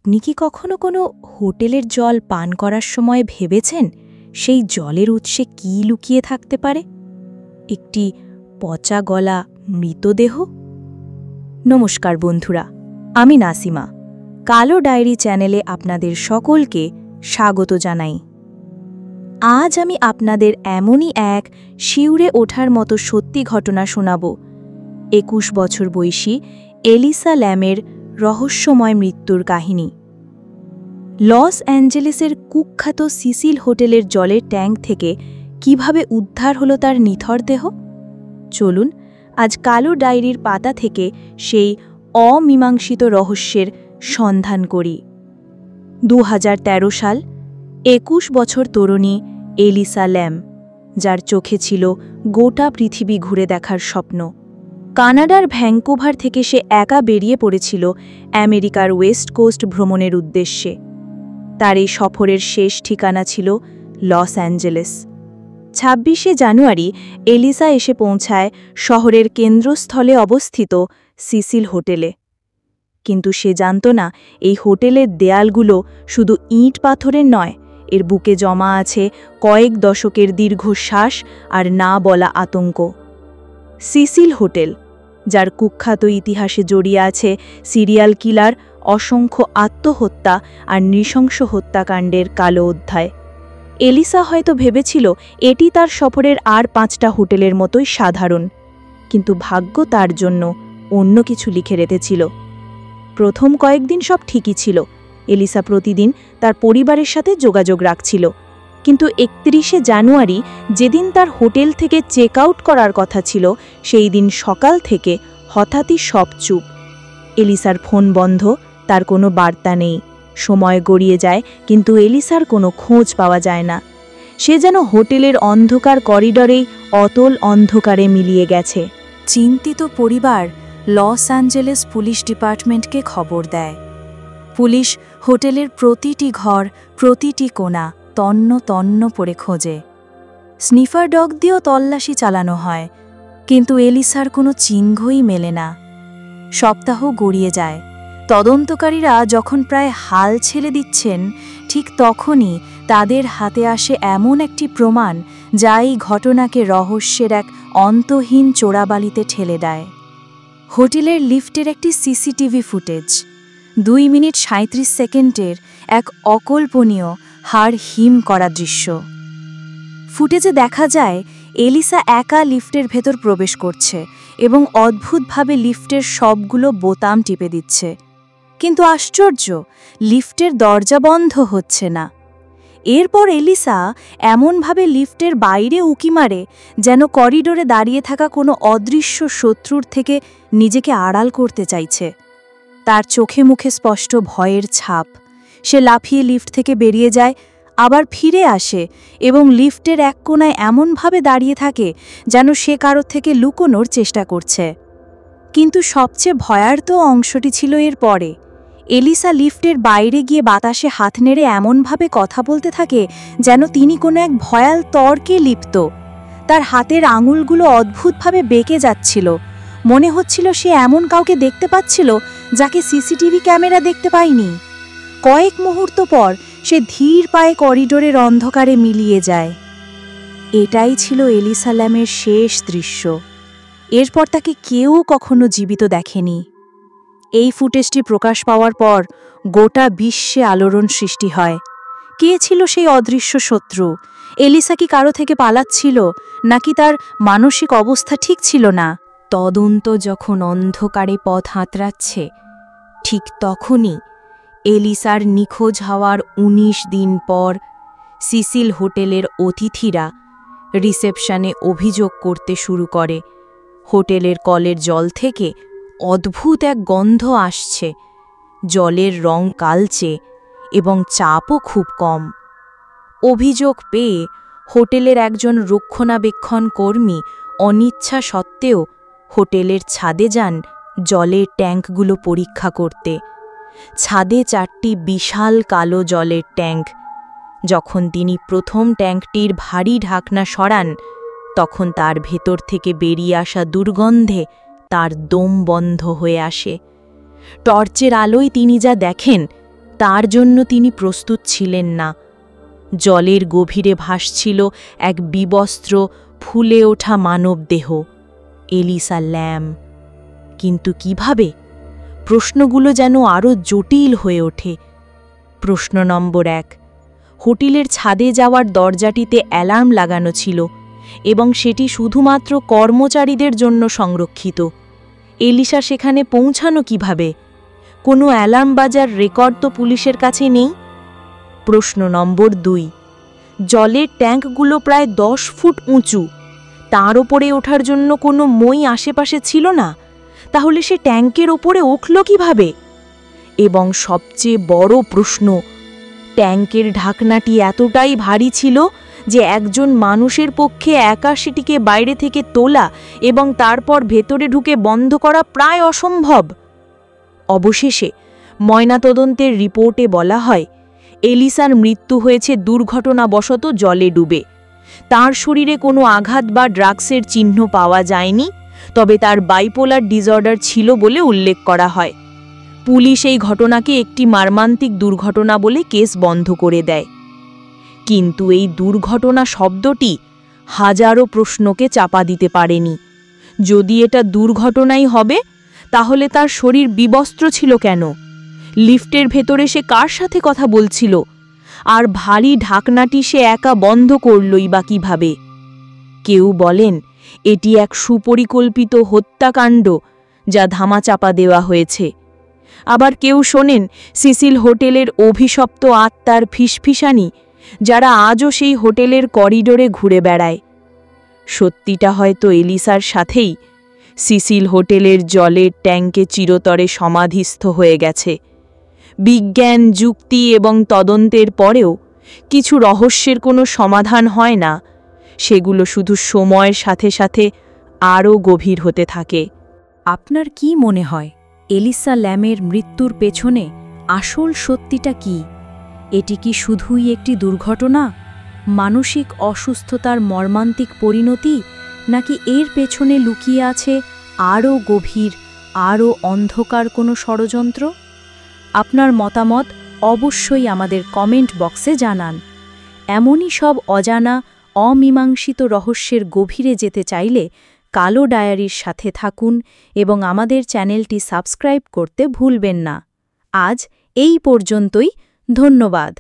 আপনি কি কখনো কোনো হোটেলের জল পান করার সময় ভেবেছেন সেই জলের উৎসে কী লুকিয়ে থাকতে পারে? একটি পচা গলা মৃতদেহ? নমস্কার বন্ধুরা, আমি নাসিমা। কালো ডায়েরি চ্যানেলে আপনাদের সকলকে স্বাগত জানাই। আজ আমি আপনাদের এমনই এক শিউরে ওঠার মতো সত্যি ঘটনা শোনাব। 21 বছর বয়সী এলিসা ল্যামের রহস্যময় মৃত্যুর কাহিনী। লস অ্যাঞ্জেলেসের কুখ্যাত সিসিল হোটেলের জলের ট্যাঙ্ক থেকে কিভাবে উদ্ধার হলো তার নিথর দেহ? চলুন আজ কালো ডায়েরির পাতা থেকে সেই অমীমাংসিত রহস্যের সন্ধান করি। 2013 সাল, 21 বছর তরুণী এলিসা ল্যাম, যার চোখে ছিল গোটা পৃথিবী ঘুরে দেখার স্বপ্ন। কানাডার ভ্যাঙ্কুভার থেকে সে একা বেরিয়ে পড়েছিল আমেরিকার ওয়েস্ট কোস্ট ভ্রমণের উদ্দেশ্যে। তার এই সফরের শেষ ঠিকানা ছিল লস অ্যাঞ্জেলেস। 26শে জানুয়ারি এলিসা এসে পৌঁছায় শহরের কেন্দ্রস্থলে অবস্থিত সিসিল হোটেলে। কিন্তু সে জানত না এই হোটেলের দেয়ালগুলো শুধু ইট পাথরের নয়, এর বুকে জমা আছে কয়েক দশকের দীর্ঘশ্বাস আর না বলা আতঙ্ক। সিসিল হোটেল, যার কুখ্যাত ইতিহাসে জড়িয়ে আছে সিরিয়াল কিলার, অসংখ্য আত্মহত্যা আর নৃশংস হত্যাকাণ্ডের কালো অধ্যায়। এলিসা হয়তো ভেবেছিল এটি তার সফরের আর 5টা হোটেলের মতোই সাধারণ, কিন্তু ভাগ্য তার জন্য অন্য কিছু লিখে রেখেছিল। প্রথম কয়েকদিন সব ঠিকই ছিল। এলিসা প্রতিদিন তার পরিবারের সাথে যোগাযোগ রাখছিল, কিন্তু 31শে জানুয়ারি, যেদিন তার হোটেল থেকে চেক আউট করার কথা ছিল, সেই দিন সকাল থেকে হঠাৎই সব চুপ। এলিসার ফোন বন্ধ, তার কোনো বার্তা নেই। সময় গড়িয়ে যায়, কিন্তু এলিসার কোনো খোঁজ পাওয়া যায় না। সে যেন হোটেলের অন্ধকার করিডরেই অতল অন্ধকারে মিলিয়ে গেছে। চিন্তিত পরিবার লস অ্যাঞ্জেলেস পুলিশ ডিপার্টমেন্টকে খবর দেয়। পুলিশ হোটেলের প্রতিটি ঘর, প্রতিটি কোণা তন্ন তন্ন করে খোঁজে। স্নিফার ডগ দিয়েও তল্লাশি চালানো হয়, কিন্তু এলিসার কোনো চিহ্নই মেলে না। সপ্তাহ গড়িয়ে যায়। তদন্তকারীরা যখন প্রায় হাল ছেড়ে দিচ্ছেন, ঠিক তখনই তাদের হাতে আসে এমন একটি প্রমাণ যা এই ঘটনাকে রহস্যের এক অন্তহীন চোরাবালিতে ঠেলে দেয়। হোটেলের লিফটের একটি সিসিটিভি ফুটেজ, 2 মিনিট 37 সেকেন্ডের এক অকল্পনীয়, হাড় হিম করা দৃশ্য। ফুটেজে দেখা যায় এলিসা একা লিফটের ভেতর প্রবেশ করছে এবং অদ্ভুতভাবে লিফটের সবগুলো বোতাম টিপে দিচ্ছে। কিন্তু আশ্চর্য, লিফটের দরজা বন্ধ হচ্ছে না। এরপর এলিসা এমনভাবে লিফটের বাইরে উঁকি মারে, যেন করিডোরে দাঁড়িয়ে থাকা কোনো অদৃশ্য শত্রুর থেকে নিজেকে আড়াল করতে চাইছে। তার চোখে মুখে স্পষ্ট ভয়ের ছাপ। সে লাফিয়ে লিফট থেকে বেরিয়ে যায়, আবার ফিরে আসে এবং লিফটের এক কোণায় এমনভাবে দাঁড়িয়ে থাকে যেন সে কারোর থেকে লুকোনোর চেষ্টা করছে। কিন্তু সবচেয়ে ভয়ার্ত অংশটি ছিল এর পরে। এলিসা লিফটের বাইরে গিয়ে বাতাসে হাত নেড়ে এমনভাবে কথা বলতে থাকে যেন তিনি কোনো এক ভয়াল তর্কে লিপ্ত। তার হাতের আঙুলগুলো অদ্ভুতভাবে বেঁকে যাচ্ছিল। মনে হচ্ছিল সে এমন কাউকে দেখতে পাচ্ছিল যাকে সিসিটিভি ক্যামেরা দেখতে পায়নি। কয়েক মুহূর্ত পর সে ধীর পায়ে করিডোরের অন্ধকারে মিলিয়ে যায়। এটাই ছিল এলিসা ল্যামের শেষ দৃশ্য। এরপর তাকে কেউ কখনো জীবিত দেখেনি। এই ফুটেজটি প্রকাশ পাওয়ার পর গোটা বিশ্বে আলোড়ন সৃষ্টি হয়। কে ছিল সেই অদৃশ্য শত্রু? এলিসা কি কারো থেকে পালাচ্ছিল, নাকি তার মানসিক অবস্থা ঠিক ছিল না? তদন্ত যখন অন্ধকারে পথ হাতড়াচ্ছে, ঠিক তখনই এলিসার নিখোঁজ হওয়ার 19 দিন পর সিসিল হোটেলের অতিথিরা রিসেপশনে অভিযোগ করতে শুরু করে। হোটেলের কলের জল থেকে অদ্ভুত এক গন্ধ আসছে। জলের রং কালচে এবং চাপও খুব কম। অভিযোগ পেয়ে হোটেলের একজন রক্ষণাবেক্ষণ কর্মী অনিচ্ছা সত্ত্বেও হোটেলের ছাদে যান জলের ট্যাঙ্কগুলো পরীক্ষা করতে। ছাদে 4টি বিশাল কালো জলের ট্যাঙ্ক। যখন তিনি প্রথম ট্যাঙ্কটির ভারী ঢাকনা সরান, তখন তার ভেতর থেকে বেরিয়ে আসা দুর্গন্ধে তার দম বন্ধ হয়ে আসে। টর্চের আলোয় তিনি যা দেখেন তার জন্য তিনি প্রস্তুত ছিলেন না। জলের গভীরে ভাসছিল এক বিবস্ত্র ফুলে ওঠা মানবদেহ, এলিসা ল্যাম। কিন্তু কিভাবে? প্রশ্নগুলো যেন আরও জটিল হয়ে ওঠে। প্রশ্ন নম্বর 1। হোটেলের ছাদে যাওয়ার দরজাটিতে অ্যালার্ম লাগানো ছিল এবং সেটি শুধুমাত্র কর্মচারীদের জন্য সংরক্ষিত। এলিসা সেখানে পৌঁছানো কিভাবে? কোনো অ্যালার্ম বাজার রেকর্ড তো পুলিশের কাছে নেই। প্রশ্ন নম্বর 2। জলের ট্যাঙ্কগুলো প্রায় 10 ফুট উঁচু, তার ওপরে ওঠার জন্য কোনো মই আশেপাশে ছিল না। তাহলে সে ট্যাঙ্কের ওপরে উঠল কিভাবে? এবং সবচেয়ে বড় প্রশ্ন, ট্যাঙ্কের ঢাকনাটি এতটাই ভারী ছিল যে একজন মানুষের পক্ষে একা সেটিকে বাইরে থেকে তোলা এবং তারপর ভেতরে ঢুকে বন্ধ করা প্রায় অসম্ভব। অবশেষে ময়নাতদন্তের রিপোর্টে বলা হয়, এলিসার মৃত্যু হয়েছে দুর্ঘটনাবশত জলে ডুবে। তার শরীরে কোনো আঘাত বা ড্রাগসের চিহ্ন পাওয়া যায়নি, তবে তার বাইপোলার ডিসঅর্ডার ছিল বলে উল্লেখ করা হয়। পুলিশ এই ঘটনাকে একটি মর্মান্তিক দুর্ঘটনা বলে কেস বন্ধ করে দেয়। কিন্তু এই দুর্ঘটনা শব্দটি হাজারো প্রশ্নকে চাপা দিতে পারেনি। যদি এটা দুর্ঘটনাই হবে, তাহলে তার শরীর বিবস্ত্র ছিল কেন? লিফটের ভেতরে সে কার সাথে কথা বলছিল? আর ভারী ঢাকনাটি সে একা বন্ধ করলই বা কিভাবে? কেউ বলেন এটি এক সুপরিকল্পিত হত্যাকাণ্ড যা ধামাচাপা দেওয়া হয়েছে। আবার কেউ শোনেন সিসিল হোটেলের অভিশপ্ত আত্মার ফিসফিসানি, যারা আজও সেই হোটেলের করিডোরে ঘুরে বেড়ায়। সত্যিটা হয়তো এলিসার সাথেই সিসিল হোটেলের জলের ট্যাঙ্কে চিরতরে সমাধিস্থ হয়ে গেছে। বিজ্ঞান, যুক্তি এবং তদন্তের পরেও কিছু রহস্যের কোনো সমাধান হয় না, সেগুলো শুধু সময়ের সাথে সাথে আরও গভীর হতে থাকে। আপনার কি মনে হয়, এলিসা ল্যামের মৃত্যুর পেছনে আসল সত্যিটা কি? এটি কি শুধুই একটি দুর্ঘটনা, মানসিক অসুস্থতার মর্মান্তিক পরিণতি, নাকি এর পেছনে লুকিয়ে আছে আরও গভীর, আরও অন্ধকার কোনো ষড়যন্ত্র? আপনার মতামত অবশ্যই আমাদের কমেন্ট বক্সে জানান। এমনই সব অজানা, অমীমাংসিত রহস্যের গভীরে যেতে চাইলে কালো ডায়েরির সাথে থাকুন এবং আমাদের চ্যানেলটি সাবস্ক্রাইব করতে ভুলবেন না। আজ এই পর্যন্তই, ধন্যবাদ।